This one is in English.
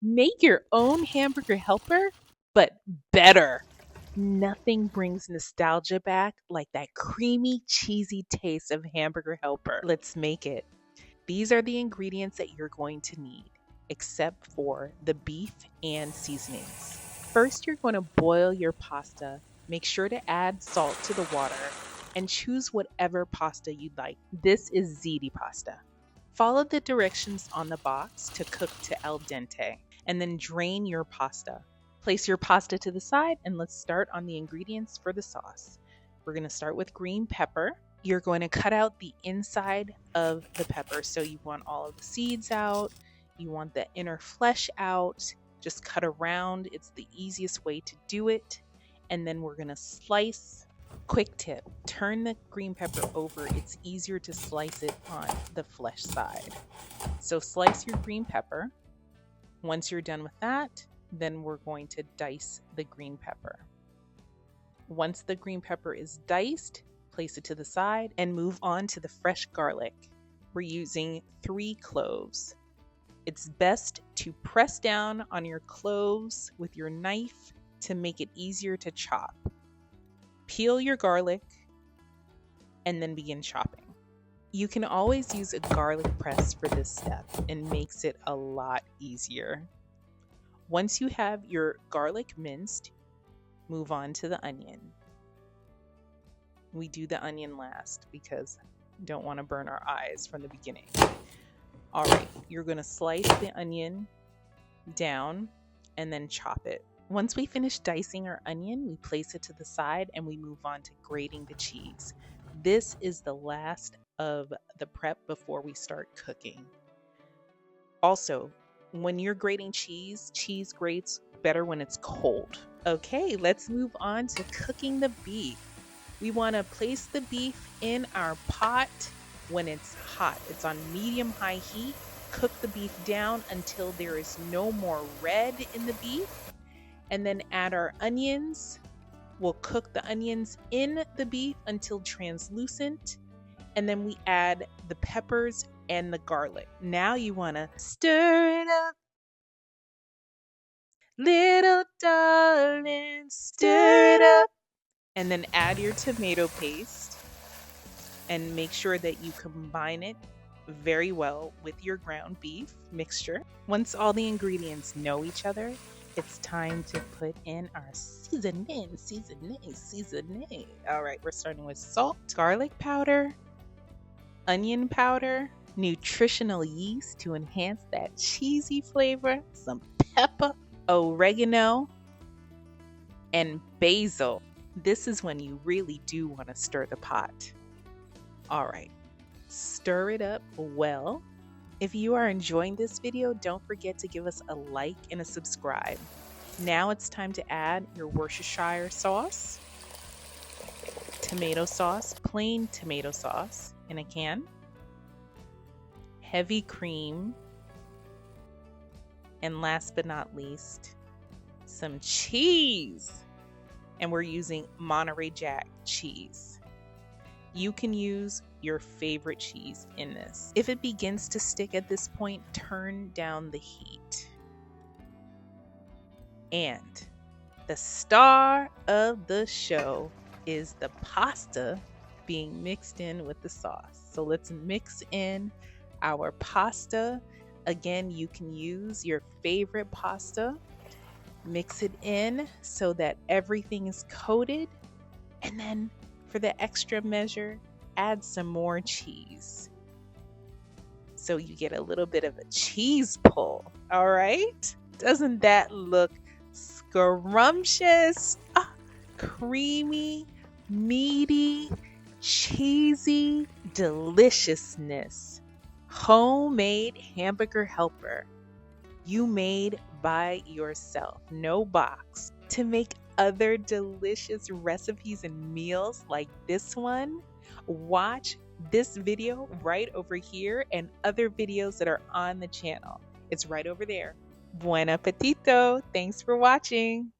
Make your own hamburger helper, but better. Nothing brings nostalgia back like that creamy, cheesy taste of hamburger helper. Let's make it. These are the ingredients that you're going to need, except for the beef and seasonings. First, you're going to boil your pasta. Make sure to add salt to the water and choose whatever pasta you'd like. This is ziti pasta. Follow the directions on the box to cook to al dente and then drain your pasta. Place your pasta to the side and let's start on the ingredients for the sauce. We're going to start with green pepper. You're going to cut out the inside of the pepper. So you want all of the seeds out. You want the inner flesh out. Just cut around. It's the easiest way to do it. And then we're going to slice. Quick tip, turn the green pepper over. It's easier to slice it on the flesh side. So slice your green pepper. Once you're done with that, then we're going to dice the green pepper. Once the green pepper is diced, place it to the side and move on to the fresh garlic. We're using 3 cloves. It's best to press down on your cloves with your knife to make it easier to chop. Peel your garlic and then begin chopping. You can always use a garlic press for this step and makes it a lot easier. Once you have your garlic minced, move on to the onion. We do the onion last because we don't want to burn our eyes from the beginning. All right, you're going to slice the onion down and then chop it. Once we finish dicing our onion, we place it to the side and we move on to grating the cheese. This is the last of the prep before we start cooking. Also, when you're grating cheese grates better when it's cold. Okay, let's move on to cooking the beef. We want to place the beef in our pot when it's hot. It's on medium-high heat. Cook the beef down until there is no more red in the beef. And then add our onions. We'll cook the onions in the beef until translucent. And then we add the peppers and the garlic. Now you want to stir it up. Little darling, stir it up. And then add your tomato paste. And make sure that you combine it very well with your ground beef mixture. Once all the ingredients know each other, it's time to put in our seasoning. All right, we're starting with salt, garlic powder, onion powder, nutritional yeast to enhance that cheesy flavor, some pepper, oregano, and basil. This is when you really do want to stir the pot. All right, stir it up well. If you are enjoying this video, don't forget to give us a like and a subscribe. Now it's time to add your Worcestershire sauce, tomato sauce, plain tomato sauce in a can, heavy cream, and last but not least, some cheese. And we're using Monterey Jack cheese. You can use your favorite cheese in this. If it begins to stick at this point, turn down the heat. And the star of the show is the pasta being mixed in with the sauce. So let's mix in our pasta. Again, you can use your favorite pasta. Mix it in so that everything is coated. And then for the extra measure, add some more cheese. So you get a little bit of a cheese pull. All right? Doesn't that look scrumptious? Creamy, meaty, cheesy deliciousness. Homemade hamburger helper. You made by yourself, no box. To make other delicious recipes and meals like this one, watch this video right over here and other videos that are on the channel. It's right over there. Buen appetito! Thanks for watching.